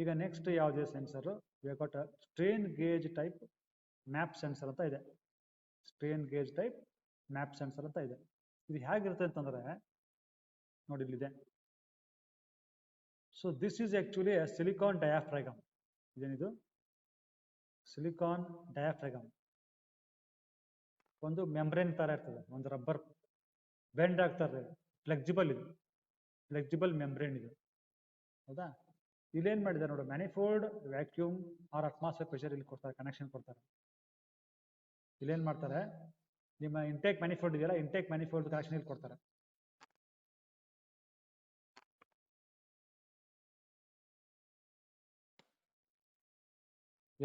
ಈಗ ನೆಕ್ಸ್ಟ್ ಯಾವುದೇ sensor got a strain gauge type MAP sensor ಅಂತ ಇದೆ. Strain gauge type MAP sensor ಅಂತ ಇದೆ. ಇದು ಹೇಗಿರುತ್ತೆ ಅಂತಂದ್ರೆ ನೋಡಿ ಇಲ್ಲಿದೆ. So this is actually silicon diaphragm. ಇದೇನಿದು ಸಿಲಿಕಾನ್ ಡಯಾಫ್ರಾಗಮ್. ಒಂದು ಮೆಂಬ್ರೇನ್ ತರ ಇರ್ತದೆ, ಒಂದು ರಬ್ಬರ್ ಬೆಂಡ್ ಆಗ್ತಾರೆ, ಫ್ಲೆಕ್ಸಿಬಲ್ ಇದು, ಫ್ಲೆಕ್ಸಿಬಲ್ ಮೆಂಬ್ರೇನ್ ಇದು, ಹೌದಾ. ಇಲ್ಲೇನ್ ಮಾಡಿದ್ದಾರೆ ನೋಡಿ, manifold vacuum or atmosphere pressure ಇಲ್ಲಿ ಕೊಡ್ತಾರೆ, ಕನೆಕ್ಷನ್ ಕೊಡ್ತಾರೆ. ಇಲ್ಲೇನ್ ಮಾಡ್ತಾರೆ, ನಿಮ್ಮ ಇಂಟೇಕ್ ಮ್ಯಾನಿಫೋಲ್ಡ್ ಇದೆಯಲ್ಲ, ಇಂಟೇಕ್ ಮ್ಯಾನಿಫೋಲ್ಡ್ ಕನೆಕ್ಷನ್ ಇಲ್ಲಿ ಕೊಡ್ತಾರೆ.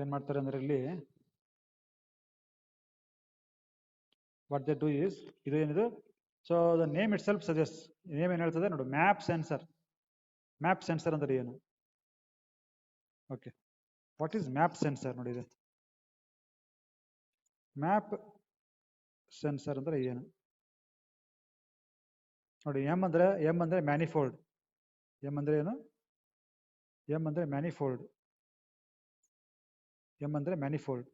ಏನ್ ಮಾಡ್ತಾರೆ ಅಂದ್ರೆ ಇಲ್ಲಿ ವಾಟ್ ದೇ ಡೂ ಈಸ್, ಇದು ಏನಿದು, so the name it self suggest, name ಏನ್ ಹೇಳ್ತದೆ ನೋಡು, ಮ್ಯಾಪ್ ಸೆನ್ಸರ್. ಮ್ಯಾಪ್ ಸೆನ್ಸರ್ ಅಂದ್ರೆ ಏನು? Okay, what is map sensor ನೋಡಿ. ಇದು ಮ್ಯಾಪ್ ಸೆನ್ಸರ್ ಅಂದ್ರೆ ಏನು ನೋಡಿ. ಎಂ ಅಂದ್ರೆ ಮ್ಯಾನಿಫೋಲ್ಡ್. ಎಂ ಅಂದ್ರೆ ಏನು? ಎಂ ಅಂದ್ರೆ ಮ್ಯಾನಿಫೋಲ್ಡ್. ಎಂ ಅಂದ್ರೆ ಮ್ಯಾನಿಫೋಲ್ಡ್.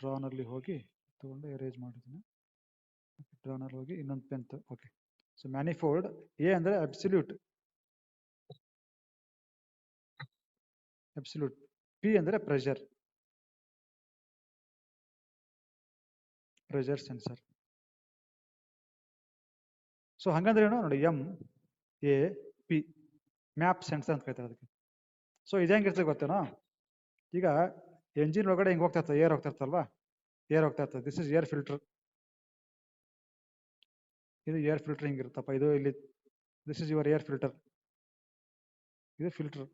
ಡ್ರಾನಲ್ಲಿ ಹೋಗಿ ತಗೊಂಡು ಎರೇಜ್ ಮಾಡಿದ್ದೀನಿ. ಡ್ರಾನಲ್ಲಿ ಹೋಗಿ ಇನ್ನೊಂದು pen. Okay, so manifold. A ಅಂದ್ರೆ ಅಬ್ಸಲ್ಯೂಟ್, ಅಬ್ಸಲ್ಯೂಟ್. ಪಿ ಅಂದ್ರೆ ಪ್ರೆಷರ್, ಪ್ರೆಷರ್ ಸೆನ್ಸರ್. ಸೊ ಹಂಗಂದ್ರೆ ಏನು ನೋಡಿ, M A P map sensor ಅಂತ ಕರಿತಾರೆ ಅದಕ್ಕೆ. ಸೊ ಇದು ಹೆಂಗಿರ್ತದೆ ಗೊತ್ತೇನೋ, ಈಗ ಎಂಜಿನ್ ಒಳಗಡೆ ಹಿಂಗೆ ಹೋಗ್ತಾ ಇರ್ತದೆ, ಏರ್ ಹೋಗ್ತಾ ಇರ್ತಲ್ವಾ, ಏರ್ ಹೋಗ್ತಾ ಇರ್ತದೆ. This is air filter. ಇದು ಏರ್ ಫಿಲ್ಟರ್ ಹಿಂಗಿರುತ್ತಪ್ಪ, ಇದು ಇಲ್ಲಿ this is your air filter, ಇದು ಫಿಲ್ಟರ್.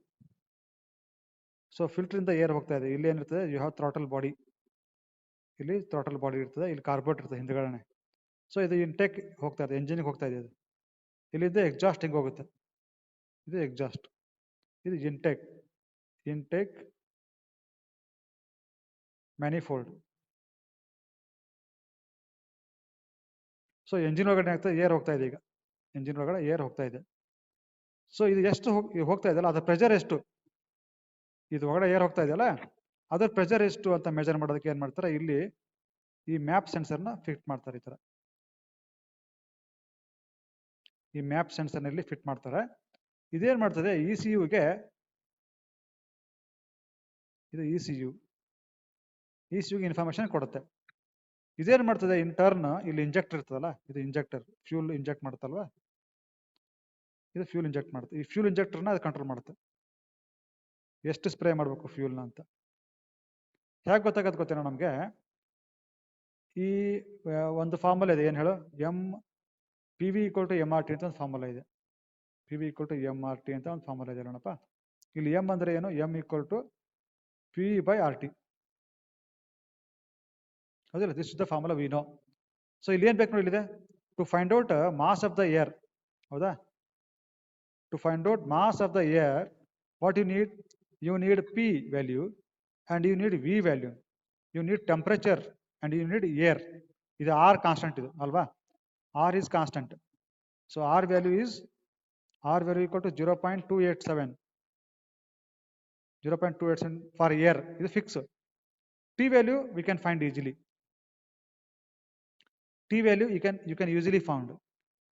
ಸೊ ಫಿಲ್ಟರ್ ಇಂದ ಏರ್ ಹೋಗ್ತಾ ಇದೆ. ಇಲ್ಲಿ ಏನಿರ್ತದೆ, ಯು ಹ್ಯಾವ್ ಥ್ರಾಟಲ್ ಬಾಡಿ, ಇಲ್ಲಿ ಥ್ರಾಟಲ್ ಬಾಡಿ ಇರ್ತದೆ, ಇಲ್ಲಿ ಕಾರ್ಬೋರೇಟ್ ಇರ್ತದೆ ಹಿಂದ್ಗಡೆ. ಸೊ ಇದು ಇಂಟೇಕ್ ಹೋಗ್ತಾ ಇದೆ, ಎಂಜಿನ್ಗೆ ಹೋಗ್ತಾ ಇದೆ. ಇದು ಇಲ್ಲಿಂದ ಎಕ್ಸಾಸ್ಟ್ ಹಿಂಗೆ ಹೋಗುತ್ತೆ, ಇದು ಎಕ್ಸಾಸ್ಟ್. ಇದು intake, intake manifold. So engine ಒಳಗಡೆ ಆಗ್ತದೆ, ಏರ್ ಹೋಗ್ತಾ ಇದೆ. ಈಗ ಎಂಜಿನ್ ಒಳಗಡೆ ಏರ್ ಹೋಗ್ತಾ ಇದೆ. ಸೊ ಇದು ಎಷ್ಟು ಹೋಗ್ತಾ ಇದೆಯಲ್ಲ, ಅದರ ಪ್ರೆಷರ್ ಎಷ್ಟು, ಇದು ಒಳಗಡೆ ಏರ್ ಹೋಗ್ತಾ ಇದೆಯಲ್ಲ, ಅದರ ಪ್ರೆಷರ್ ಎಷ್ಟು ಅಂತ ಮೆಜರ್ ಮಾಡೋದಕ್ಕೆ ಏನ್ ಮಾಡ್ತಾರೆ, ಇಲ್ಲಿ ಈ ಮ್ಯಾಪ್ ಸೆನ್ಸರ್ನ ಫಿಟ್ ಮಾಡ್ತಾರೆ. ಈ ತರ ಈ ಮ್ಯಾಪ್ ಸೆನ್ಸರ್ನಲ್ಲಿ ಫಿಟ್ ಮಾಡ್ತಾರೆ. ಇದೇನ್ ಮಾಡ್ತದೆ, ಇ ಸಿ ಯುಗೆ, ಇದು ಇ ಸಿ ಯುಗೆ ಇನ್ಫಾರ್ಮೇಶನ್ ಕೊಡುತ್ತೆ. ಇದೇನ್ ಮಾಡ್ತದೆ, ಇನ್ ಟರ್ನ್ ಇಲ್ಲಿ ಇಂಜೆಕ್ಟರ್ ಇರ್ತದಲ್ಲ, ಇದು ಇಂಜೆಕ್ಟರ್, ಫ್ಯೂಲ್ ಇಂಜೆಕ್ಟ್ ಮಾಡುತ್ತಲ್ವಾ, ಇದು ಫ್ಯೂಲ್ ಇಂಜೆಕ್ಟ್ ಮಾಡುತ್ತೆ. ಈ ಫ್ಯೂಲ್ ಇಂಜೆಕ್ಟರ್ನ ಅದು ಕಂಟ್ರೋಲ್ ಮಾಡುತ್ತೆ, ಎಷ್ಟು ಸ್ಪ್ರೇ ಮಾಡಬೇಕು ಫ್ಯೂಲ್ನ ಅಂತ. ಹೇಗೆ ಗೊತ್ತಾಗತ್ತೆ ಗೊತ್ತೇನೋ ನಮಗೆ, ಈ ಒಂದು ಫಾರ್ಮುಲಾ ಇದೆ, ಏನು ಹೇಳು, M P V equal to M R T ಅಂತ ಒಂದು ಫಾರ್ಮುಲಾ ಇದೆ. P V equal to M R T ಅಂತ ಒಂದು ಫಾರ್ಮುಲಾ ಇದೆ ನೋಡಪ್ಪ. ಇಲ್ಲಿ ಎಂ ಅಂದ್ರೆ ಏನು, M equal to P by R T, ಹೌದಿಲ್ಲ. This is the formula we know. So ಇಲ್ಲಿ ಏನ್ ಬೇಕು ನೋಡಿ, ಇಲ್ಲಿದೆ, to find out mass of the air, ಹೌದಾ. To find out mass of the air, what you need P value and you need V value, you need temperature and you need air. ಇದು R constant ಇದು ಅಲ್ವಾ, R is constant. So R value equal to 0.287, 0.287 for air, ಇದು fix. T value we can find easily. T value you can easily found.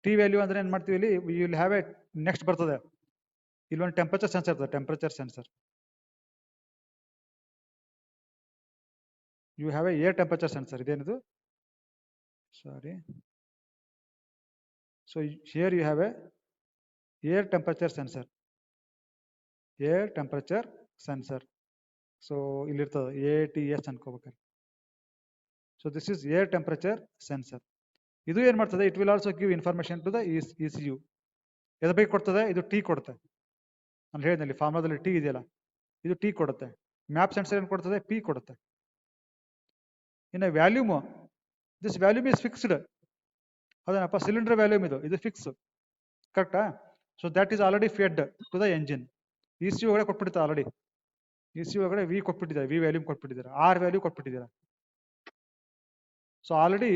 T value ಅಂದ್ರೆ ಏನ್ ಮಾಡ್ತೀವಿ, ಇಲ್ಲಿ you will have a next ಬರ್ತದೆ, ಇಲ್ಲಿ ಒಂದು ಟೆಂಪರೇಚರ್ ಸೆನ್ಸರ್ ಇರ್ತದೆ, sensor ಸೆನ್ಸರ್. You have a air temperature sensor, ಇದೇನಿದು, sorry. So here you have a air temperature sensor, air temperature sensor. So ಇಲ್ಲಿರ್ತದೆ ATS ಅನ್ಕೋಬೇಕಾರೆ. So this is air temperature sensor. ಇದು ಏನ್ ಮಾಡ್ತದೆ, it will also give information to the E C U. ಎದ್ರ ಬಗ್ಗೆ ಕೊಡ್ತದೆ, ಇದು ಟಿ ಕೊಡುತ್ತೆ. ನಾನು ಹೇಳಿದಲ್ಲಿ ಫಾರ್ಮುಲಾದಲ್ಲಿ ಟಿ ಇದೆಯಲ್ಲ, ಇದು ಟಿ ಕೊಡುತ್ತೆ. ಮ್ಯಾಪ್ ಸೆನ್ಸರ್ ಏನು ಕೊಡ್ತದೆ, ಪಿ ಕೊಡುತ್ತೆ. ಇನ್ನು volume, this volume is fixed, ಅದೇನಪ್ಪ ಸಿಲಿಂಡರ್ ವ್ಯಾಲ್ಯೂಮ್, ಇದು ಫಿಕ್ಸ್, ಕರೆಕ್ಟಾ. So that is already fed to the engine. E C U ಒಳಗಡೆ ಕೊಟ್ಬಿಡ್ತಾರೆ ಆಲ್ರೆಡಿ, ಇ ಸಿ ಯು ಒಳಗಡೆ ವಿ ಕೊಟ್ಬಿಟ್ಟಿದ್ದಾರೆ, ವಿ ವ್ಯಾಲ್ಯೂಮ್ ಕೊಟ್ಬಿಟ್ಟಿದ್ದಾರೆ, ಆರ್ ವ್ಯಾಲ್ಯೂ ಕೊಟ್ಬಿಟ್ಟಿದ್ದಾರೆ. So already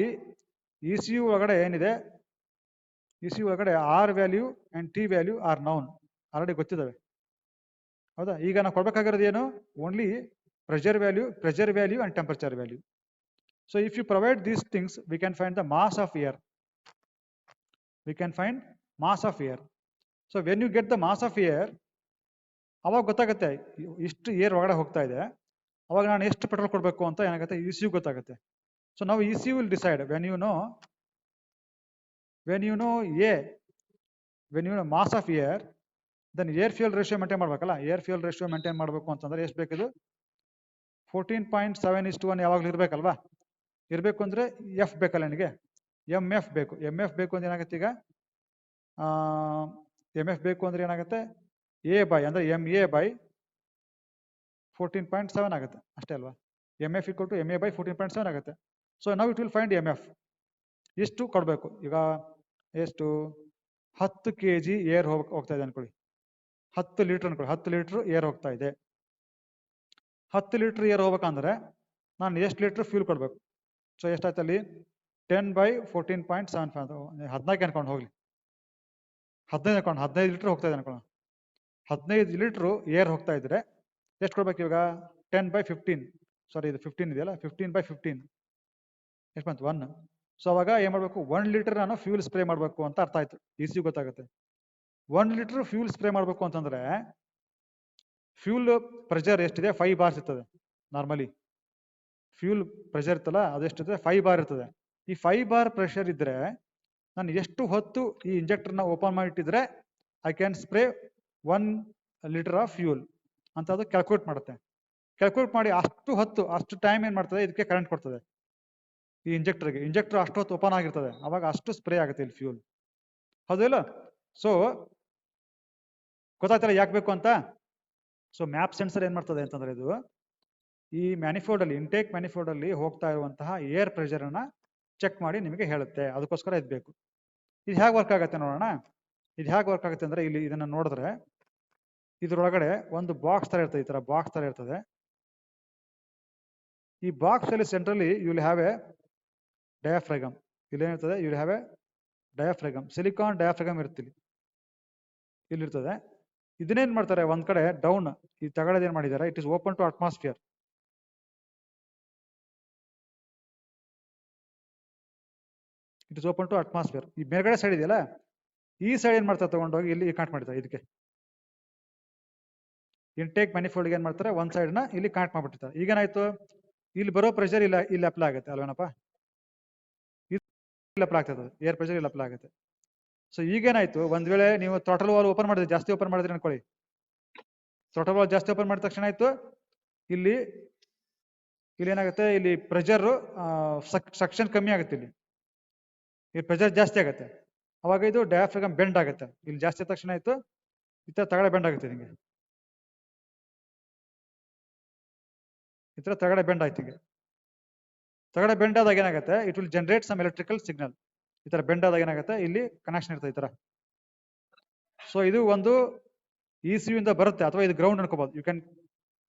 E C U ಒಳಗಡೆ ಏನಿದೆ, ಇ ಸಿ ಒಳಗಡೆ R value and T value are known already ಗೊತ್ತಿದ್ದಾವೆ. ಹೌದಾ? ಈಗ ನಾವು ಕೊಡ್ಬೇಕಾಗಿರೋದು ಏನು? Only pressure value and temperature value. So if you provide these things, we can find the mass of air. We can find mass of air. So when you get the mass of air, ಅವಾಗ ಗೊತ್ತಾಗುತ್ತೆ ಇಷ್ಟು air ಒಳಗಡೆ ಹೋಗ್ತಾ ಇದೆ, ಅವಾಗ ನಾನು ಎಷ್ಟು petrol ಕೊಡಬೇಕು ಅಂತ ಏನಾಗುತ್ತೆ ಇ ಸಿ ಗೊತ್ತಾಗುತ್ತೆ. ಸೊ ನಾವು E C will decide when you know mass of air, then air fuel ratio maintain ಮಾಡ್ಬೇಕಲ್ಲ. ಏರ್ ಫ್ಯೂಯಲ್ ರೇಷಿಯೋ ಮೇಂಟೈನ್ ಮಾಡಬೇಕು ಅಂತಂದ್ರೆ ಎಷ್ಟು ಬೇಕಿದು? 14.7:1 ಯಾವಾಗಲೂ ಇರಬೇಕಲ್ವಾ? ಇರಬೇಕು ಅಂದರೆ ಎಫ್ ಬೇಕಲ್ಲ ನನಗೆ, ಎಮ್ ಎಫ್ ಬೇಕು. ಎಮ್ ಎಫ್ ಬೇಕು ಅಂದ್ರೆ ಏನಾಗುತ್ತೆ ಈಗ? ಎಮ್ ಎಫ್ ಬೇಕು ಅಂದ್ರೆ ಏನಾಗುತ್ತೆ? ಎ ಬೈ ಅಂದರೆ ಎಮ್ ಎ ಬೈ 14.7 ಆಗುತ್ತೆ ಅಷ್ಟೇ ಅಲ್ವಾ? M F equal to M A by 14.7 ಆಗುತ್ತೆ. ಸೊ ನಾವು it will find M F. ಎಷ್ಟು ಕೊಡಬೇಕು ಈಗ? ಎಷ್ಟು? 10 kg ಏರ್ ಹೋಗ್ತಾ ಇದೆ ಅನ್ಕೊಳ್ಳಿ, 10 ಲೀಟರ್ ಅನ್ಕೊಳ್ಳಿ, 10 ಲೀಟರ್ ಏರ್ ಹೋಗ್ತಾ ಇದೆ. 10 ಲೀಟರ್ ಏರ್ ಹೋಗ್ಬೇಕಂದ್ರೆ ನಾನು ಎಷ್ಟು ಲೀಟರ್ ಫ್ಯೂಲ್ ಕೊಡಬೇಕು? ಸೊ ಎಷ್ಟಾಯ್ತು ಅಲ್ಲಿ? 10/14.75, 14 ಅನ್ಕೊಂಡು ಹೋಗ್ಲಿ, 15 ಲೀಟರ್ ಹೋಗ್ತಾ ಇದೆ ಅನ್ಕೊಳ್ಳೋಣ. 15 ಲೀಟ್ರು ಏರ್ ಹೋಗ್ತಾ ಇದ್ರೆ ಎಷ್ಟು ಕೊಡ್ಬೇಕು ಇವಾಗ? 10/15, ಸಾರಿ ಇದು 15 ಇದೆಯಲ್ಲ, 15/15 ಎಷ್ಟು ಬಂತು? 1. ಸೊ ಅವಾಗ ಏನ್ ಮಾಡ್ಬೇಕು? 1 ಲೀಟರ್ ನಾನು ಫ್ಯೂಲ್ ಸ್ಪ್ರೇ ಮಾಡಬೇಕು ಅಂತ ಅರ್ಥ ಆಯ್ತು. ಇ ಸಿ ಗೊತ್ತಾಗುತ್ತೆ. 1 ಲೀಟರ್ ಫ್ಯೂಲ್ ಸ್ಪ್ರೇ ಮಾಡಬೇಕು ಅಂತಂದ್ರೆ ಫ್ಯೂಲ್ ಪ್ರೆಷರ್ ಎಷ್ಟಿದೆ? 5 ಬಾರ್ಸ್ ಇರ್ತದೆ. ನಾರ್ಮಲಿ ಫ್ಯೂಲ್ ಪ್ರೆಷರ್ ಇರ್ತಲ್ಲ ಅದೆಷ್ಟಿದೆ? 5 ಬಾರ್ ಇರ್ತದೆ. ಈ 5 ಬಾರ್ ಪ್ರೆಷರ್ ಇದ್ರೆ ನಾನು ಎಷ್ಟು ಹೊತ್ತು ಈ ಇಂಜೆಕ್ಟರ್ನ ಓಪನ್ ಮಾಡಿಟ್ಟಿದ್ರೆ I can spray 1 litre of fuel ಅಂತ ಅದು ಕ್ಯಾಲ್ಕುಲೇಟ್ ಮಾಡುತ್ತೆ. ಕ್ಯಾಲ್ಕುಲೇಟ್ ಮಾಡಿ ಅಷ್ಟು ಹೊತ್ತು, ಅಷ್ಟು ಟೈಮ್ ಏನ್ ಮಾಡ್ತದೆ? ಇದಕ್ಕೆ ಕರೆಂಟ್ ಕೊಡ್ತದೆ ಈ ಇಂಜೆಕ್ಟರ್ಗೆ. ಇಂಜೆಕ್ಟರ್ ಅಷ್ಟು ಹೊತ್ತು ಓಪನ್ ಆಗಿರ್ತದೆ, ಅವಾಗ ಅಷ್ಟು ಸ್ಪ್ರೇ ಆಗುತ್ತೆ ಇಲ್ಲಿ ಫ್ಯೂಲ್. ಹೌದಿಲ್ಲ? ಸೊ ಗೊತ್ತಾಗ್ತಲ್ಲ ಯಾಕೆ ಬೇಕು ಅಂತ? ಸೊ ಮ್ಯಾಪ್ ಸೆನ್ಸರ್ ಏನ್ ಮಾಡ್ತದೆ ಅಂತಂದ್ರೆ ಇದು ಈ ಮ್ಯಾನಿಫೋಲ್ಡ್ ಅಲ್ಲಿ, ಇಂಟೇಕ್ ಮ್ಯಾನಿಫೋಲ್ಡ್ ಅಲ್ಲಿ ಹೋಗ್ತಾ ಇರುವಂತಹ ಏರ್ ಪ್ರೆಷರ್ ಅನ್ನ ಚೆಕ್ ಮಾಡಿ ನಿಮಗೆ ಹೇಳುತ್ತೆ. ಅದಕ್ಕೋಸ್ಕರ ಇದು ಬೇಕು. ಇದು ಹೇಗೆ ವರ್ಕ್ ಆಗುತ್ತೆ ನೋಡೋಣ. ಇದು ಹೇಗೆ ವರ್ಕ್ ಆಗುತ್ತೆ ಅಂದ್ರೆ ಇಲ್ಲಿ ಇದನ್ನ ನೋಡಿದ್ರೆ ಇದ್ರೊಳಗಡೆ ಒಂದು ಬಾಕ್ಸ್ ತರ ಇರ್ತದೆ, ಈ ತರ ಬಾಕ್ಸ್ ತರ ಇರ್ತದೆ. ಈ ಬಾಕ್ಸ್ ಅಲ್ಲಿ ಸೆಂಟ್ರಲ್ಲಿ you will have a diaphragm. ಇಲ್ಲಿ ಏನಿರ್ತದೆ? You will have a diaphragm, silicon diaphragm ಇರ್ತಿಲ್ಲಿ, ಇಲ್ಲಿರ್ತದೆ. ಇದನ್ನೇನ್ ಮಾಡ್ತಾರೆ? ಒಂದ್ ಕಡೆ ಡೌನ್ ಈ ತಗಡದ ಏನ್ ಮಾಡಿದ್ದಾರೆ? It is open to atmosphere. It is open to atmosphere. ಈ ಮೇಲ್ಗಡೆ ಸೈಡ್ ಇದೆಯಲ್ಲ, ಈ ಸೈಡ್ ಏನ್ ಮಾಡ್ತಾರೆ? ತಗೊಂಡೋಗಿ ಇಲ್ಲಿ ಕನೆಕ್ಟ್ ಮಾಡ್ತಾರೆ. ಇದಕ್ಕೆ ಇಂಟೇಕ್ ಮ್ಯಾನಿಫೋಲ್ಡ್ ಏನ್ ಮಾಡ್ತಾರೆ? ಒಂದ್ ಸೈಡ್ ನ ಇಲ್ಲಿ ಕನೆಕ್ಟ್ ಮಾಡ್ಬಿಟ್ಟಿರ್ತಾರೆ. ಈಗೇನಾಯ್ತು? ಇಲ್ಲಿ ಬರೋ ಪ್ರೆಷರ್ ಇಲ್ಲಿ ಅಪ್ಲೈ ಆಗುತ್ತೆ ಅಲ್ವೇನಪ್ಪ? ಇಲ್ಲಿ ಅಪ್ಲೈ ಆಗ್ತದೆ, ಏರ್ ಪ್ರೆಷರ್ ಇಲ್ಲಿ ಅಪ್ಲೈ ಆಗುತ್ತೆ. ಸೊ ಈಗೇನಾಯ್ತು? ಒಂದ್ ವೇಳೆ ನೀವು ಥ್ರಾಟಲ್ ವಾಲ್ ಓಪನ್ ಮಾಡಿದ್ರೆ, ಜಾಸ್ತಿ ಓಪನ್ ಮಾಡಿದ್ರೆ ಅನ್ಕೊಳ್ಳಿ, ಥ್ರಾಟಲ್ ವಾಲ್ ಜಾಸ್ತಿ ಓಪನ್ ಮಾಡಿದ ತಕ್ಷಣ ಆಯ್ತು ಇಲ್ಲಿ ಏನಾಗುತ್ತೆ? ಇಲ್ಲಿ ಪ್ರೆಷರ್ ಸಕ್ಷನ್ ಕಮ್ಮಿ ಆಗುತ್ತೆ, ಇಲ್ಲಿ ಪ್ರೆಷರ್ ಜಾಸ್ತಿ ಆಗುತ್ತೆ. ಅವಾಗ ಇದು ಡಯಾಫ್ರಾಗಮ್ ಬೆಂಡ್ ಆಗುತ್ತೆ. ಇಲ್ಲಿ ಜಾಸ್ತಿ ತಕ್ಷಣ ಆಯ್ತು ಈ ತರ ತಗಡೆ ಬೆಂಡ್ ಆಗುತ್ತೆ. ನಿಮಗೆ ಈ ತರ ತಗಡೆ ಬೆಂಡ್ ಆಯ್ತು. ಈಗ ತಗಡೆ ಬೆಂಡ್ ಆದಾಗ ಏನಾಗುತ್ತೆ? It will generate some electrical signal. ಈ ತರ ಬೆಂಡ್ ಆದಾಗ ಏನಾಗುತ್ತೆ? ಇಲ್ಲಿ ಕನೆಕ್ಷನ್ ಇರ್ತದೆ ಈ ತರ. ಸೊ ಇದು ಒಂದು ಇ ಸಿ ಯು ಇಂದ ಬರುತ್ತೆ, ಅಥವಾ ಇದು ಗ್ರೌಂಡ್ ಅನ್ಕೋಬಹುದು. ಯು ಕ್ಯಾನ್,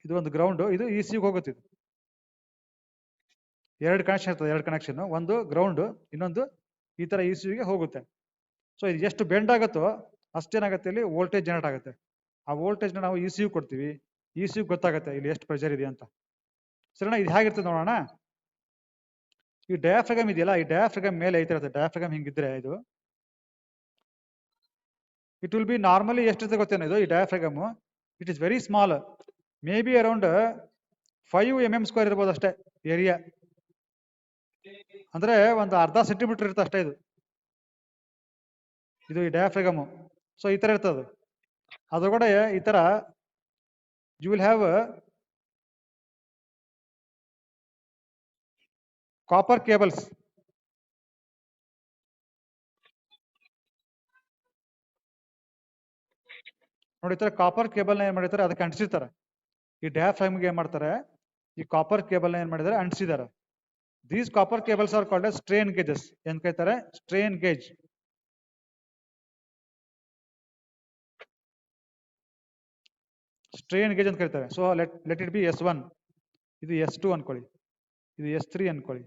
ಇದು ಒಂದು ಗ್ರೌಂಡ್, ಇದು ಇ ಸಿ ಹೋಗುತ್ತೆ. ಇದು 2 ಕನೆಕ್ಷನ್ ಇರ್ತದೆ, 2 ಕನೆಕ್ಷನ್, ಒಂದು ಗ್ರೌಂಡ್, ಇನ್ನೊಂದು ಈ ತರ ಇ ಸಿ ಯುಗೆ ಹೋಗುತ್ತೆ. ಸೊ ಇದು ಎಷ್ಟು ಬೆಂಡ್ ಆಗುತ್ತೋ ಅಷ್ಟೇನಾಗುತ್ತೆ? ಇಲ್ಲಿ ವೋಲ್ಟೇಜ್ ಜನರೇಟ್ ಆಗುತ್ತೆ. ಆ ವೋಲ್ಟೇಜ್ನ ನಾವು ಇ ಸಿ ಯು ಕೊಡ್ತೀವಿ. ಇ ಸಿ ಯು ಗೊತ್ತಾಗುತ್ತೆ ಇಲ್ಲಿ ಎಷ್ಟು ಪ್ರೆಷರ್ ಇದೆ ಅಂತ. ಸರಿನಾ? ಇದು ಹೇಗಿರ್ತದೆ ನೋಡೋಣ. ಈ ಡಯಾಫ್ರಾಗಮ್ ಇದೆಯಲ್ಲ, ಈ ಡಯಾಫ್ರಾಗಮ್ ಮೇಲೆ ಐತಿರುತ್ತೆ. ಡಯಾಫ್ರಾಗಮ್ ಹಿಂಗಿದ್ರೆ ಇದು ಇಟ್ ವಿಲ್ ಬಿ ನಾರ್ಮಲಿ ಎಷ್ಟಿರ್ತದೆ ಗೊತ್ತೇನೋ? ಇದು ಈ diaphragm it is very small, may be around 5 mm² ಇರ್ಬೋದು ಅಷ್ಟೇ ಏರಿಯಾ. ಅಂದ್ರೆ ಒಂದು ಅರ್ಧ ಸೆಂಟಿಮೀಟರ್ ಇರುತ್ತೆ ಅಷ್ಟೇ ಇದು ಈ ಡಯಾಫ್ರಾಗಮ್. ಸೊ ಈ ತರ ಇರ್ತದೆ. ಅದರೊಳಗಡೆ ಈ ತರ you will have copper cables. ನೋಡಿ, ಈ ತರ ಕಾಪರ್ ಕೇಬಲ್ ನ ಏನ್ ಮಾಡಿರ್ತಾರೆ? ಅದಕ್ಕೆ ಅಂಟಿಸಿರ್ತಾರೆ. ಈ ಡಯಾಫ್ರಾಗಮ್ಗೆ ಏನ್ ಮಾಡ್ತಾರೆ? ಈ ಕಾಪರ್ ಕೇಬಲ್ ನ ಏನ್ ಮಾಡಿದ್ದಾರೆ? ಅಂಟಿಸಿದ್ದಾರೆ. These copper cables are called as strain gauges. ಏನ್ ಕರೀತಾರೆ? Strain gauge. ಸ್ಟ್ರೇನ್ ಗೇಜ್ ಅಂತ ಕರೀತಾರೆ. So let it be S1, ಇದು S2 ಅನ್ಕೊಳ್ಳಿ, ಇದು S3 ಅನ್ಕೊಳ್ಳಿ,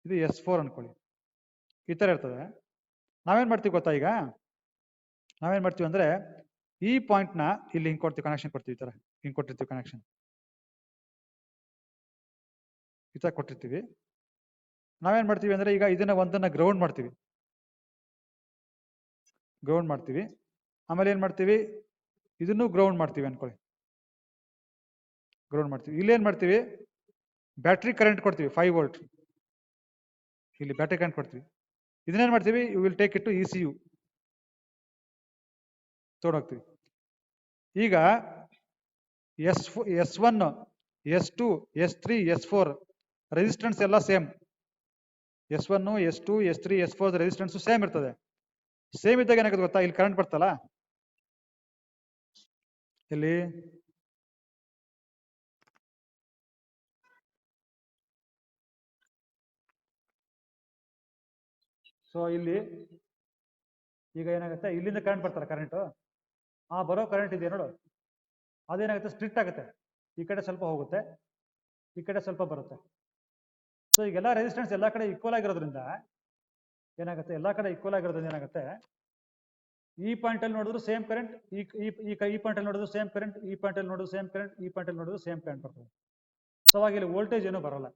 ಇದು S4 ಅನ್ಕೊಳ್ಳಿ. ಈ ತರ ಇರ್ತದೆ. ನಾವೇನ್ ಮಾಡ್ತೀವಿ ಗೊತ್ತಾ ಈಗ ನಾವೇನ್ ಮಾಡ್ತೀವಿ ಅಂದ್ರೆ ಈ ಪಾಯಿಂಟ್ ನ ಇಲ್ಲಿ ಹಿಂಗ್ ಕೊಡ್ತೀವಿ, ಕನೆಕ್ಷನ್ ಕೊಡ್ತೀವಿ, ಈ ತರ ಹಿಂಗ್ ಕೊಟ್ಟಿರ್ತೀವಿ ಕನೆಕ್ಷನ್, ಈ ತರ ಕೊಟ್ಟಿರ್ತೀವಿ. ನಾವೇನ್ ಮಾಡ್ತೀವಿ ಅಂದ್ರೆ ಈಗ ಇದನ್ನ ಒಂದನ್ನ ಗ್ರೌಂಡ್ ಮಾಡ್ತೀವಿ, ಆಮೇಲೆ ಏನ್ ಮಾಡ್ತೀವಿ, ಇದನ್ನು ಗ್ರೌಂಡ್ ಮಾಡ್ತೀವಿ ಅನ್ಕೊಳ್ಳಿ, ಗ್ರೌಂಡ್ ಮಾಡ್ತೀವಿ. ಇಲ್ಲಿ ಏನ್ ಮಾಡ್ತೀವಿ, ಬ್ಯಾಟ್ರಿ ಕರೆಂಟ್ ಕೊಡ್ತೀವಿ 5 ವೋಲ್ಟ್, ಇಲ್ಲಿ ಬ್ಯಾಟ್ರಿ ಕರೆಂಟ್ ಕೊಡ್ತೀವಿ. ಇದನ್ನೇನ್ ಮಾಡ್ತೀವಿ, you will take it to ECU ತಗೊಂಡೋಗ್ತೀವಿ. ಈಗ S1 S2 S3 S4 resistance ಎಲ್ಲ same, S1 S2 S3 S4 resistance same ಇರ್ತದೆ. ಸೇಮ್ ಇದ್ದಾಗ ಏನಾಗುತ್ತೆ ಗೊತ್ತಾ, ಇಲ್ಲಿ ಕರೆಂಟ್ ಬರ್ತಲ್ಲ, ಇಲ್ಲಿ ಸೊ ಇಲ್ಲಿ ಈಗ ಏನಾಗುತ್ತೆ, ಇಲ್ಲಿಂದ ಕರೆಂಟ್ ಬರ್ತಾರೆ, ಕರೆಂಟ್ ಆ ಬರೋ ಕರೆಂಟ್ ಇದೆ ನೋಡು, ಅದೇನಾಗುತ್ತೆ ಸ್ಟ್ರಿಕ್ಟ್ ಆಗುತ್ತೆ, ಈ ಕಡೆ ಸ್ವಲ್ಪ ಹೋಗುತ್ತೆ, ಈ ಕಡೆ ಸ್ವಲ್ಪ ಬರುತ್ತೆ. ಸೊ ಈಗೆಲ್ಲ ರೆಸಿಸ್ಟೆನ್ಸ್ ಎಲ್ಲ ಕಡೆ ಈಕ್ವಲ್ ಆಗಿರೋದ್ರಿಂದ ಏನಾಗುತ್ತೆ, ಎಲ್ಲ ಕಡೆ ಈಕ್ವಲ್ ಆಗಿರೋದ್ರಿಂದ ಏನಾಗುತ್ತೆ, ಈ ಪಾಯಿಂಟ್ ಅಲ್ಲಿ ನೋಡಿದ್ರು ಸೇಮ್ ಕರೆಂಟ್, ಈ ಪಾಯಿಂಟ್ ಅಲ್ಲಿ ನೋಡಿದ್ರು ಸೇಮ್ ಕರೆಂಟ್, ಈ ಪಾಯಿಂಟ್ ಅಲ್ಲಿ ನೋಡಿದ್ರು ಸೇಮ್ ಕರೆಂಟ್, ಈ ಪಾಯಿಂಟ್ ಅಲ್ಲಿ ನೋಡಿದ್ರು ಸೇಮ್ ಕರೆಂಟ್ ಬರ್ತದೆ. ಸೊ ಅವಾಗ ಇಲ್ಲಿ ವೋಲ್ಟೇಜ್ ಏನೂ ಬರಲ್ಲ.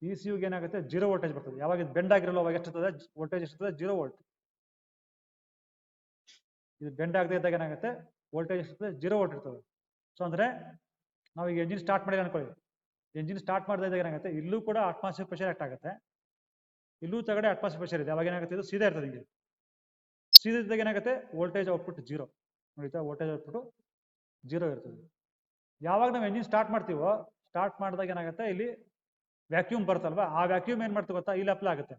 ECU ಏನಾಗುತ್ತೆ, 0 ವೋಲ್ಟೇಜ್ ಬರ್ತದೆ. ಯಾವಾಗ ಇದು ಬೆಂಡ್ ಆಗಿರಲ್ಲ ಅವಾಗ ಎಷ್ಟಿರ್ತದೆ ವೋಲ್ಟೇಜ್, ಎಷ್ಟಿರ್ತದೆ 0 ವೋಲ್ಟ್. ಇದು ಬೆಂಡ್ ಆಗದೆ ಇದ್ದಾಗ ಏನಾಗುತ್ತೆ, ವೋಲ್ಟೇಜ್ ಎಷ್ಟಿರ್ತದೆ 0 ವೋಲ್ಟ್ ಇರ್ತದೆ. ಸೊ ಅಂದ್ರೆ ನಾವೀಗ ಎಂಜಿನ್ ಸ್ಟಾರ್ಟ್ ಮಾಡಿಲ್ಲ ಅನ್ಕೊಳ್ಳಿ, ಎಂಜಿನ್ ಸ್ಟಾರ್ಟ್ ಮಾಡದೇ ಇದ್ದಾಗ ಏನಾಗುತ್ತೆ, ಇಲ್ಲೂ ಕೂಡ ಅಟ್ಮಾಸ್ಫಿಯರ್ ಪ್ರೆಷರ್ ಆಕ್ಟ್ ಆಗುತ್ತೆ, ಇಲ್ಲೂ ತಗಡೆ ಅಟ್ಮಾಸ್ಫಿಯರ್ ಪ್ರೆಷರ್ ಇದೆ. ಅವಾಗ ಏನಾಗುತ್ತೆ, ಇದು ಸೀದಾ ಇರ್ತದೆ, ಹಿಂಗೆ ಸೀದಾ ಇದ್ದಾಗ ಏನಾಗುತ್ತೆ, ವೋಲ್ಟೇಜ್ ಔಟ್ಪುಟ್ 0 ನೋಡಿತಾ, ವೋಲ್ಟೇಜ್ ಔಟ್ಪುಟ್ 0 ಇರ್ತದೆ. ಯಾವಾಗ ನಾವು ಎಂಜಿನ್ ಸ್ಟಾರ್ಟ್ ಮಾಡ್ತೀವೋ, ಸ್ಟಾರ್ಟ್ ಮಾಡಿದಾಗ ಏನಾಗುತ್ತೆ, ಇಲ್ಲಿ ವ್ಯಾಕ್ಯೂಮ್ ಬರುತ್ತಲ್ವಾ, ಆ ವ್ಯಾಕ್ಯೂಮ್ ಏನ್ ಮಾಡ್ತೀವಿ ಗೊತ್ತಾ, ಇಲ್ಲಿ ಅಪ್ಲೈ ಆಗುತ್ತೆ.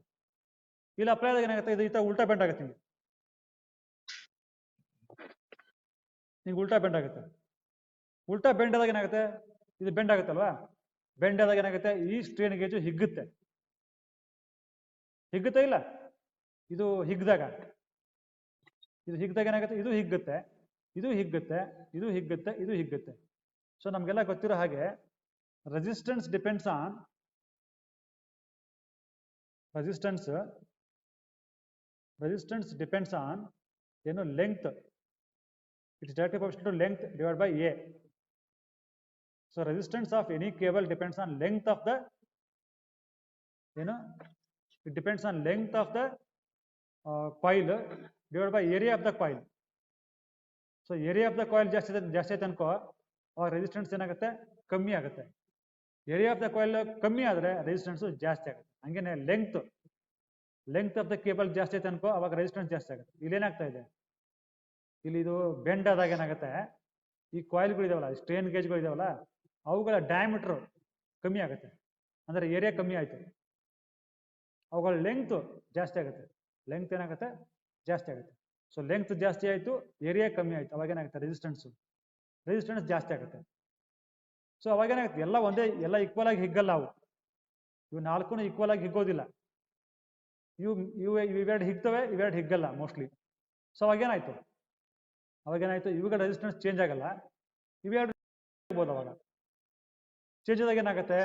ಇಲ್ಲಿ ಅಪ್ಲೈ ಆದಾಗ ಏನಾಗುತ್ತೆ, ಇದು ಈ ತರ ಉಲ್ಟಾ ಬೆಂಡ್ ಆಗುತ್ತೆ, ಹಿಂಗೆ ಉಲ್ಟಾ ಬೆಂಡ್ ಆಗುತ್ತೆ. ಉಲ್ಟಾ ಬೆಂಡ್ ಆದಾಗ ಏನಾಗುತ್ತೆ, ಇದು ಬೆಂಡ್ ಆಗುತ್ತಲ್ವಾ, ಬೆಂಡ್ ಆದಾಗ ಏನಾಗುತ್ತೆ, ಈ ಸ್ಟ್ರೇನ್ ಗೇಜು ಹಿಗ್ಗುತ್ತೆ, ಹಿಗ್ಗುತ್ತೆ ಇಲ್ಲ, ಇದು ಹಿಗ್ದಾಗ, ಇದು ಹಿಗ್ದಾಗ ಏನಾಗುತ್ತೆ, ಇದು ಹಿಗ್ಗುತ್ತೆ, ಇದು ಹಿಗ್ಗುತ್ತೆ, ಇದು ಹಿಗ್ಗುತ್ತೆ, ಇದು ಹಿಗ್ಗುತ್ತೆ. ಸೊ ನಮ್ಗೆಲ್ಲ ಗೊತ್ತಿರೋ ಹಾಗೆ resistance depends on resistance depends on ಏನು, length, it's directly proportional to length divide by A. So resistance of any cable depends on length of the ಏನು, it depends on length of the coil divide by area of the coil. So area of the coil ಜಾಸ್ತಿ ಐತೆ ಅನ್ಕೋ, ಅವಾಗ resistance ಏನಾಗುತ್ತೆ, ಕಮ್ಮಿ ಆಗುತ್ತೆ. Area of the coil ಕಮ್ಮಿ ಆದ್ರೆ ರೆಸಿಸ್ಟೆನ್ಸ್ ಜಾಸ್ತಿ ಆಗುತ್ತೆ. ಹಂಗೇನೆ ಲೆಂತ್ ಆಫ್ ದ ಕೇಬಲ್ ಜಾಸ್ತಿ ಐತೆ ಅನ್ಕೋ, ಅವಾಗ ರೆಸಿಸ್ಟೆನ್ಸ್ ಜಾಸ್ತಿ ಆಗುತ್ತೆ. ಇಲ್ಲಿ ಏನಾಗ್ತಾ ಇದೆ, ಇಲ್ಲಿ ಇದು ಬೆಂಡ್ ಆದಾಗ ಏನಾಗುತ್ತೆ, ಈ ಕಾಯಿಲ್ಗಳು ಇದಾವಲ್ಲ, ಸ್ಟ್ರೇನ್ ಗೇಜ್ಗಳು ಇದಾವಲ್ಲ, ಅವುಗಳ ಡಯಾಮೀಟರ್ ಕಮ್ಮಿ ಆಗುತ್ತೆ, ಅಂದ್ರೆ ಏರಿಯಾ ಕಮ್ಮಿ ಆಯ್ತು, ಅವುಗಳ ಲೆಂತ್ ಜಾಸ್ತಿ ಆಗುತ್ತೆ, ಲೆಂತ್ ಏನಾಗುತ್ತೆ, ಜಾಸ್ತಿ ಆಗುತ್ತೆ. ಸೊ ಲೆಂತ್ ಜಾಸ್ತಿ ಆಯ್ತು, ಏರಿಯಾ ಕಮ್ಮಿ ಆಯ್ತು, ಅವಾಗ ಏನಾಗುತ್ತೆ, ರೆಸಿಸ್ಟೆನ್ಸ್ ಜಾಸ್ತಿ ಆಗುತ್ತೆ. ಸೊ ಅವಾಗ ಏನಾಗುತ್ತೆ, ಎಲ್ಲ ಈಕ್ವಲ್ ಆಗಿ ಹಿಗ್ಗಲ್ಲ, ಇವು ನಾಲ್ಕು ಈಕ್ವಲ್ ಆಗಿ ಹಿಗ್ಗೋದಿಲ್ಲ, ಇವೆರಡು ಹಿಗ್ತವೆ, ಇವೆರಡು ಹಿಗ್ಗಲ್ಲ ಮೋಸ್ಟ್ಲಿ. ಸೊ ಅವಾಗೇನಾಯ್ತು, ಇವುಗಳ ರೆಸಿಸ್ಟೆನ್ಸ್ ಚೇಂಜ್ ಆಗಲ್ಲ, ಇವೆರಡು ಇರ್ಬೋದು. ಅವಾಗ ಚೇಂಜ್ ಆದಾಗ ಏನಾಗುತ್ತೆ,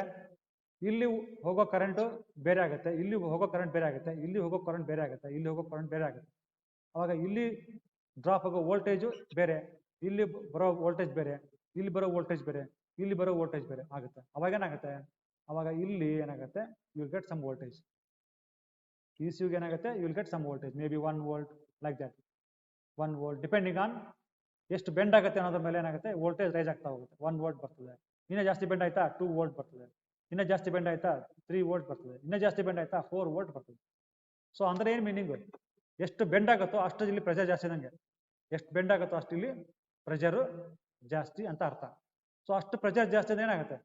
ಇಲ್ಲಿ ಹೋಗೋ ಕರೆಂಟ್ ಬೇರೆ ಆಗುತ್ತೆ, ಇಲ್ಲಿ ಹೋಗೋ ಕರೆಂಟ್ ಬೇರೆ ಆಗುತ್ತೆ, ಇಲ್ಲಿ ಹೋಗೋ ಕರೆಂಟ್ ಬೇರೆ ಆಗುತ್ತೆ, ಇಲ್ಲಿ ಹೋಗೋ ಕರೆಂಟ್ ಬೇರೆ ಆಗುತ್ತೆ. ಅವಾಗ ಇಲ್ಲಿ ಡ್ರಾಪ್ ಆಗೋ ವೋಲ್ಟೇಜು ಬೇರೆ, ಇಲ್ಲಿ ಬರೋ ವೋಲ್ಟೇಜ್ ಬೇರೆ, ಇಲ್ಲಿ ಬರೋ ವೋಲ್ಟೇಜ್ ಬೇರೆ, ಇಲ್ಲಿ ಬರೋ ವೋಲ್ಟೇಜ್ ಬೇರೆ ಆಗುತ್ತೆ. ಅವಾಗ ಏನಾಗುತ್ತೆ, ಅವಾಗ ಇಲ್ಲಿ ಏನಾಗುತ್ತೆ, you will get some voltage. ECU ಏನಾಗುತ್ತೆ, you will get some voltage, may be 1 volt, like that, 1 volt, depending on ಎಷ್ಟು ಬೆಂಡ್ ಆಗುತ್ತೆ ಅನ್ನೋದ್ರ ಮೇಲೆ ಏನಾಗುತ್ತೆ, ವೋಲ್ಟೇಜ್ ರೈಸ್ ಆಗ್ತಾ ಹೋಗುತ್ತೆ. 1 ವೋಲ್ಟ್ ಬರ್ತದೆ, ಇನ್ನೂ ಜಾಸ್ತಿ ಬೆಂಡ್ ಆಯ್ತಾ 2 ವೋಲ್ಟ್ ಬರ್ತದೆ, ಇನ್ನೂ ಜಾಸ್ತಿ ಬೆಂಡ್ ಆಯ್ತಾ 3 ವೋಲ್ಟ್ ಬರ್ತದೆ, ಇನ್ನೂ ಜಾಸ್ತಿ ಬೆಂಡ್ ಆಯ್ತಾ 4 ವೋಲ್ಟ್ ಬರ್ತದೆ. ಸೊ ಅಂದ್ರೆ ಏನು ಮೀನಿಂಗ್, ಎಷ್ಟು ಬೆಂಡ್ ಆಗುತ್ತೋ ಅಷ್ಟು ಇಲ್ಲಿ ಪ್ರೆಷರ್ ಜಾಸ್ತಿ ಇದ್ದಂಗೆ, ಎಷ್ಟು ಬೆಂಡ್ ಆಗುತ್ತೋ ಅಷ್ಟು ಇಲ್ಲಿ ಪ್ರೆಷರು ಜಾಸ್ತಿ ಅಂತ ಅರ್ಥ. ಸೊ ಅಷ್ಟು ಪ್ರೆಷರ್ ಜಾಸ್ತಿ ಅಂದ್ರೆ ಏನಾಗುತ್ತೆ,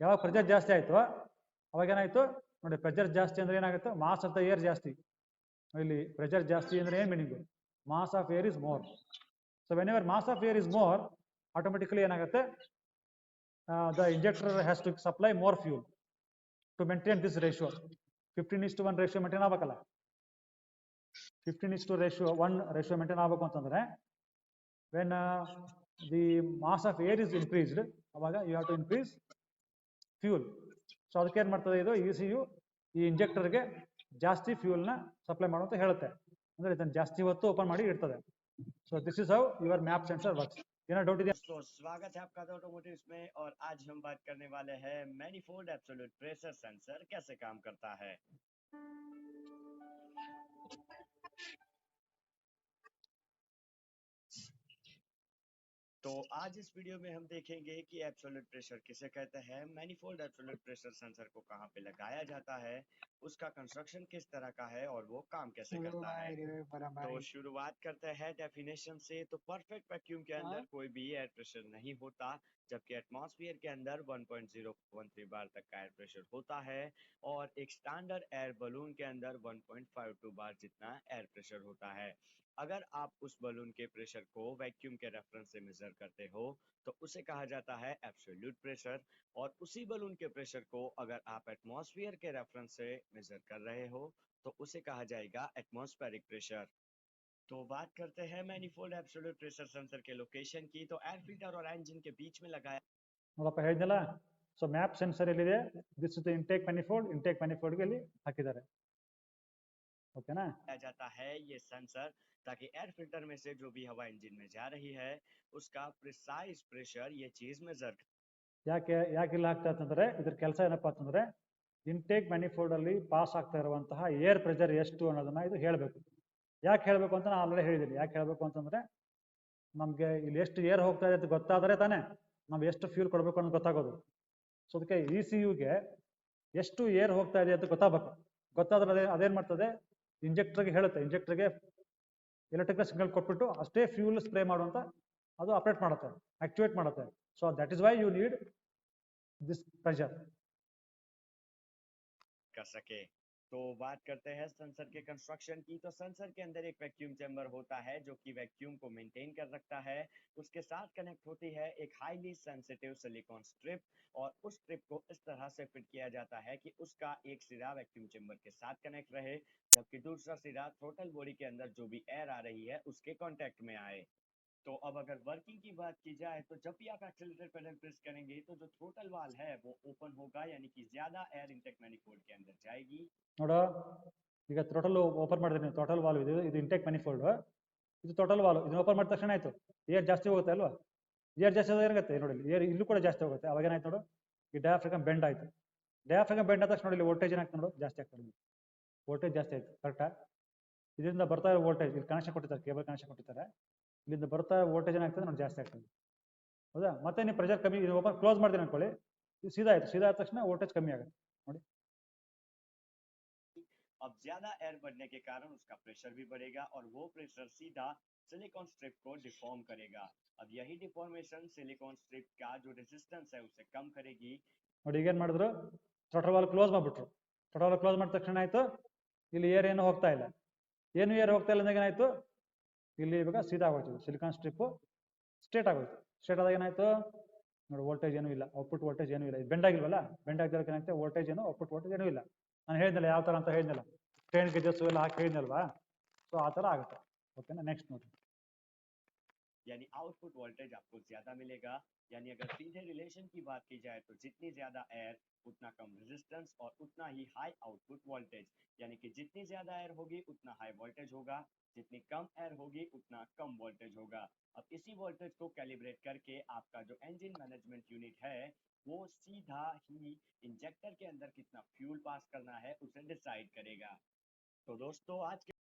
ಯಾವಾಗ ಪ್ರೆಷರ್ ಜಾಸ್ತಿ ಆಯ್ತು ಅವಾಗ ಏನಾಯ್ತು ನೋಡಿ, ಪ್ರೆಷರ್ ಜಾಸ್ತಿ ಅಂದ್ರೆ ಏನಾಗುತ್ತೆ, ಮಾಸ್ ಆಫ್ ದ ಏರ್ ಜಾಸ್ತಿ. ಇಲ್ಲಿ ಪ್ರೆಷರ್ ಜಾಸ್ತಿ ಅಂದ್ರೆ ಏನ್ meaning, mass of air is more. So whenever mass of air is more, automatically ಏನಾಗುತ್ತೆ, the injector has to supply more fuel to maintain this ratio. 15:1 ratio maintain ಆಗ್ಬೇಕಲ್ಲ, 15:1 ratio maintain ಆಗ್ಬೇಕು ಅಂತಂದ್ರೆ, when the mass of air is increased, ಅವಾಗ you have to increase fuel. So ಅದಕ್ಕೆ ಏನ್ ಮಾಡ್ತದೆ ಇದು ECU, ಈ ಇಂಜೆಕ್ಟರ್ಗೆ ಜಾಸ್ತಿ ಫ್ಯೂಲ್ನ ಸಪ್ಲೈ ಮಾಡು ಅಂತ ಹೇಳುತ್ತೆ. ಅಂದ್ರೆ ಇದನ್ನ ಜಾಸ್ತಿ ಹೊತ್ತು ಓಪನ್ ಮಾಡಿ ಇಡ್ತದೆ. So this is how your map sensor works. ಏನೋ ಡೌಟ್ ಇದೆಯಾ? दोस्तों स्वागत है आपका ऑटोमोटिव्स में, और आज हम बात करने वाले हैं मैनिफोल्ड एब्सोल्यूट प्रेशर सेंसर कैसे काम करता है। तो आज इस वीडियो में हम देखेंगे कि एब्सोल्यूट प्रेशर किसे कहते हैं, मैनिफोल्ड एब्सोल्यूट प्रेशर सेंसर को कहां पे लगाया जाता है, उसका कंस्ट्रक्शन किस तरह का है और वो काम कैसे करता है। तो शुरुआत करते हैं डेफिनेशन से। तो परफेक्ट वैक्यूम के अंदर कोई भी एयर प्रेशर नहीं होता, जबकि एटमॉस्फेयर के अंदर 1.013 बार तक का एयर प्रेशर होता है, और एक स्टैंडर्ड एयर बलून के अंदर 1.52 बार जितना एयर प्रेशर होता है। अगर आप उस बलून के प्रेशर को वैक्यूम के रेफरेंस से मेजर करते हो तो उसे कहा जाता है एब्सोल्यूट प्रेशर, और उसी बलून के प्रेशर को अगर आप एटमॉस्फेयर के रेफरेंस से मेजर कर रहे हो तो उसे कहा जाएगा एटमॉस्फेरिक प्रेशर। तो बात करते हैं मैनिफोल्ड एब्सोल्यूट प्रेशर सेंसर के लोकेशन की। तो एयर फिल्टर और इंजन के बीच में लगाया ನೋಡಪ್ಪ ಹೇಳಿದ್ನಲ್ಲ. ಸೊ ಮ್ಯಾಪ್ ಸೆನ್ಸರ್ ಎಲ್ಲಿದೆ? ದಿಸ್ ಇಸ್ ದ ಇಂಟೇಕ್ ಮ್ಯಾನಿಫೋಲ್ಡ್ಗೆ ಇಲ್ಲಿ ಹಾಕಿದ್ದಾರೆ. ಓಕೆನಾ? जाता है ये सेंसर, ताकि एयर फिल्टर में से जो भी हवा इंजन में जा रही है उसका प्रिसाइज प्रेशर ये चीज मेजर। ಯಾಕೆ ಇಲ್ಲಿ ಹಾಕ್ತಾ ಅಂತಂದ್ರೆ ಇದ್ರ ಕೆಲಸ ಏನಪ್ಪಾ ಅಂತಂದ್ರೆ ಇಂಟೇಕ್ ಮ್ಯಾನಿಫೋಲ್ಡ್ ಅಲ್ಲಿ ಪಾಸ್ ಆಗ್ತಾ ಇರುವಂತಹ ಏರ್ ಪ್ರೆಷರ್ ಎಷ್ಟು ಅನ್ನೋದನ್ನ ಇದು ಹೇಳಬೇಕು. ಯಾಕೆ ಹೇಳಬೇಕು ಅಂತ ನಾನು ಆಲ್ರೆಡಿ ಹೇಳಿದ್ದೀನಿ. ಯಾಕೆ ಹೇಳಬೇಕು ಅಂತಂದ್ರೆ ನಮ್ಗೆ ಇಲ್ಲಿ ಎಷ್ಟು ಏರ್ ಹೋಗ್ತಾ ಇದೆ ಅಂತ ಗೊತ್ತಾದರೆ ತಾನೇ ನಾವು ಎಷ್ಟು ಫ್ಯೂಲ್ ಕೊಡಬೇಕು ಅನ್ನೋದು ಗೊತ್ತಾಗೋದು. ಸೊ ಅದಕ್ಕೆ ECUಗೆ ಎಷ್ಟು ಏರ್ ಹೋಗ್ತಾ ಇದೆ ಅಂತ ಗೊತ್ತಾಗಬೇಕು. ಗೊತ್ತಾದ್ರೆ ಅದೇನ್ ಮಾಡ್ತದೆ, ಇಂಜೆಕ್ಟರ್ಗೆ ಹೇಳುತ್ತೆ. ಇಂಜೆಕ್ಟರ್ಗೆ ಎಲೆಕ್ಟ್ರಿಕಲ್ ಸಿಗ್ನಲ್ ಕೊಟ್ಬಿಟ್ಟು ಅಷ್ಟೇ ಫ್ಯೂಲ್ ಸ್ಪ್ರೇ ಮಾಡುವಂತ ಅದು ಆಪರೇಟ್ ಮಾಡುತ್ತೆ, ಆಕ್ಟಿವೇಟ್ ಮಾಡುತ್ತೆ. So that is why you need this pressure कर सके। तो बात करते हैं सेंसर के कंस्ट्रक्शन की। तो सेंसर के अंदर एक वैक्यूम चैम्बर होता है जो कि वैक्यूम को मेंटेन कर रखता है। उसके साथ कनेक्ट होती है एक हाईली सेंसिटिव सिलिकॉन स्ट्रिप, और उस स्ट्रिप को इस तरह से फिट किया जाता है कि उसका एक सिरा वैक्यूम चैम्बर के साथ कनेक्ट रहे, जबकि दूसरा सिरा थ्रोटल बॉडी के अंदर जो भी एयर आ रही है उसके कांटेक्ट में आए। तो अब अगर वर्किंग की बात की जाए तो जब भी आप एक्सीलरेटर पेडल प्रेस करेंगे तो जो थ्रोटल वाल है वो ओपन होगा, यानी कि ज्यादा एयर इंटेक मैनिफोल्ड के अंदर जाएगी। ನೋಡು, ಈಗ ಥ್ರೋಟಲ್ ಓಪನ್ ಮಾಡಿದ್ರೆ ಥ್ರೋಟಲ್ ವಾಲ್ವ್ ಇದು ಇಂಟೇಕ್ ಮ್ಯಾನಿಫೋಲ್ಡ್, ಇದು ಥ್ರೋಟಲ್ ವಾಲ್ವ್. ಇದನ್ನ ಓಪನ್ ಮಾಡಿದ ತಕ್ಷಣ ಆಯ್ತು ಏರ್ ಜಾಸ್ತಿ ಹೋಗುತ್ತೆ ಅಲ್ವಾ? ಏರ್ ಜಾಸ್ತಿ ಹೋದ್ರೆ ಏನಾಗುತ್ತೆ ನೋಡಿ, ಏರ್ ಇಲ್ಲೂ ಕೂಡ ಜಾಸ್ತಿ ಹೋಗುತ್ತೆ. ಅವಾಗ ಏನಾಯ್ತು ನೋಡು, ಈ ಡಯಾಫ್ರಗಮ್ ಬೆಂಡ್ ಆಯ್ತು. ಡಯಾಫ್ರಗಮ್ ಬೆಂಡ್ ಆದ ತಕ್ಷಣ ನೋಡಿ, ವೋಲ್ಟೇಜ್ ಏನಾಗ್ತದೆ ನೋಡು, ಜಾಸ್ತಿ ಆಗ್ತದೆ. ವೋಲ್ಟೇಜ್ ಜಾಸ್ತಿ ಆಯ್ತು, ಕರೆಕ್ಟಾ? ಇದರಿಂದ ಬರ್ತಾ ಇರೋ ವೋಲ್ಟೇಜ್, ಇಲ್ಲಿ ಕನೆಕ್ಷನ್ ಕೊಟ್ಟಿರ್ತಾರೆ, ಕೇಬಲ್ ಕನೆಕ್ಷನ್ ಕೊಟ್ಟಿರ್ತಾರೆ. ಇಲ್ಲಿಂದ ಬರ್ತಾ ವೋಲ್ಟೇಜ್ ಏನಾಗ್ತದೆ ನೋಡಿ, ಜಾಸ್ತಿ ಆಗ್ತದೆ. ಹೌದಾ? ಮತ್ತೆ ನೀವು ಪ್ರೆಷರ್ ಕಮ್ಮಿ, ಇದು ಓಪನ್ ಕ್ಲೋಸ್ ಮಾಡ್ತೀನಿ ಅನ್ಕೊಳ್ಳಿ, ಇದು ಸೀದಾ ಆಯ್ತು. ಸೀದಾ ಆದ ತಕ್ಷಣ ವೋಲ್ಟೇಜ್ ಕಮ್ಮಿ ಆಗುತ್ತೆ ನೋಡಿ. अब ज्यादा एयर बढ़ने के कारण उसका प्रेशर भी बढ़ेगा, और वो प्रेशर सीधा सिलिकॉन स्ट्रिप को डिफॉर्म करेगा। अब यही डिफॉर्मेशन सिलिकॉन स्ट्रिप का जो रेजिस्टेंस है उसे कम करेगी। ನೋಡಿ ಈಗೇನ್ ಮಾಡಿದ್ರು, ಥ್ರೋಟಲ್ ವಾಲ್ವ್ ಕ್ಲೋಸ್ ಮಾಡ್ಬಿಟ್ರು. ಥ್ರೋಟಲ್ ವಾಲ್ವ್ ಕ್ಲೋಸ್ ಮಾಡಿದ ತಕ್ಷಣ ಆಯ್ತು, ಇಲ್ಲಿ ಏರ್ ಏನು ಹೋಗ್ತಾ ಇಲ್ಲ. ಏನು ಏರ್ ಹೋಗ್ತಾ ಇಲ್ಲ ಅಂದಾಗ ಏನಾಯ್ತು, ಇಲ್ಲಿ ಇವಾಗ ಸೀದಾ ಆಗೋಯ್ತು. ಸಿಲಿಕಾನ್ ಸ್ಟ್ರಿಪ್ ಸ್ಟ್ರೇಟ್ ಆಗೋಯ್ತು. ಸ್ಟ್ರೇಟ್ ಆದಾಗ ಏನಾಯ್ತು ನೋಡಿ, ವೋಲ್ಟೇಜ್ ಏನೂ ಇಲ್ಲ, ಔಟ್ಪುಟ್ ವೋಲ್ಟೇಜ್ ಏನೂ ಇಲ್ಲ. ಇದು ಬೆಂಡ್ ಆಗಿಲ್ವಲ್ಲ, ಬೆಂಡ್ ಆಗಿದ್ದಕ್ಕೆ ಏನಾಯ್ತು, ವೋಲ್ಟೇಜ್ ಏನು, ಔಟ್ಪುಟ್ ವೋಲ್ಟೇಜ್ ಏನೂ ಇಲ್ಲ. ನಾನು ಹೇಳಿದ್ನಲ್ಲ ಯಾವ ಥರ ಅಂತ ಹೇಳಿದ್ನಲ್ಲ, ಟ್ರೈನ್ ಗೆಜಸ್ ಎಲ್ಲ ಹಾಕಿ ಹೇಳಿದ್ನಲ್ವಾ. ಸೊ ಆ ಥರ ಆಗುತ್ತೆ. ಓಕೆನಾ? ನೆಕ್ಸ್ಟ್ ನೋಡಿ, यानी आउटपुट वोल्टेज आपको ज्यादा मिलेगा। यानी अगर सीधे रिलेशन की बात की जाए तो जितनी ज्यादा एयर उतना कम रेजिस्टेंस और उतना ही हाई आउटपुट वोल्टेज। यानी कि जितनी ज्यादा एयर होगी उतना हाई वोल्टेज होगा, जितनी कम एयर होगी उतना कम वोल्टेज होगा। अब इसी वोल्टेज को कैलिब्रेट करके आपका जो इंजन मैनेजमेंट यूनिट है वो सीधा ही इंजेक्टर के अंदर कितना फ्यूल पास करना है उसे डिसाइड करेगा। तो दोस्तों आज के